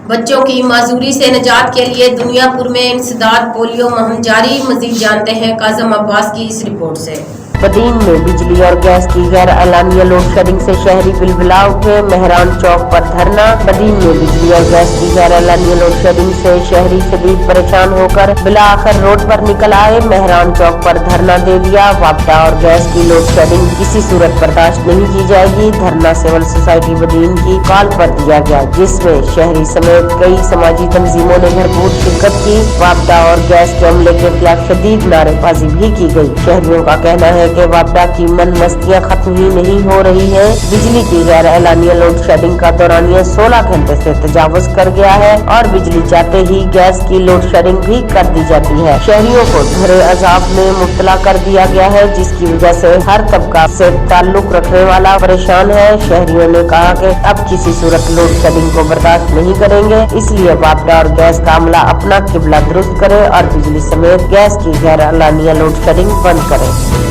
بچوں کی معذوری سے نجات کے لیے دنیا بھر میں انسداد پولیو مہم جاری۔ مزید جانتے ہیں کاظم عباس کی اس رپورٹ سے۔ بدین میں بجلی اور گیس کی غیر اعلانیہ لوڈ شیڈنگ سے شہری بلبلا اٹھے، مہران چوک پر دھرنا۔ بدین میں بجلی اور گیس کی غیر اعلانیہ لوڈ شیڈنگ سے شہری شدید پریشان ہو کر بالآخر روڈ پر نکل آئے، مہران چوک پر دھرنا دے دیا۔ وابڈا اور گیس کی لوڈ شیڈنگ کسی صورت برداشت نہیں کی جائے گی۔ دھرنا سول سوسائٹی بدین کی کال پر دیا گیا، جس میں شہری سمیت کئی سماجی تنظیموں نے بھرپور شرکت کی۔ وابڈا اور گیس کے عملے کے خلاف شدید نعرے بازی بھی کی گئی۔ شہریوں کا کہنا ہے کہ وابڈا کی من مستیاں ختم ہی نہیں ہو رہی ہیں۔ بجلی کی غیر اعلانیہ لوڈ شیڈنگ کا دورانیہ 16 گھنٹے سے تجاوز کر گیا ہے اور بجلی چاہتے ہی گیس کی لوڈ شیڈنگ بھی کر دی جاتی ہے۔ شہریوں کو گھرے عذاب میں مبتلا کر دیا گیا ہے، جس کی وجہ سے ہر طبقہ سے تعلق رکھنے والا پریشان ہے۔ شہریوں نے کہا کہ اب کسی صورت لوڈ شیڈنگ کو برداشت نہیں کریں گے، اس لیے وابڈا اور گیس کا عملہ اپنا قبلہ درست کرے اور بجلی سمیت گیس کی غیر اعلانیہ لوڈ شیڈنگ بند کرے۔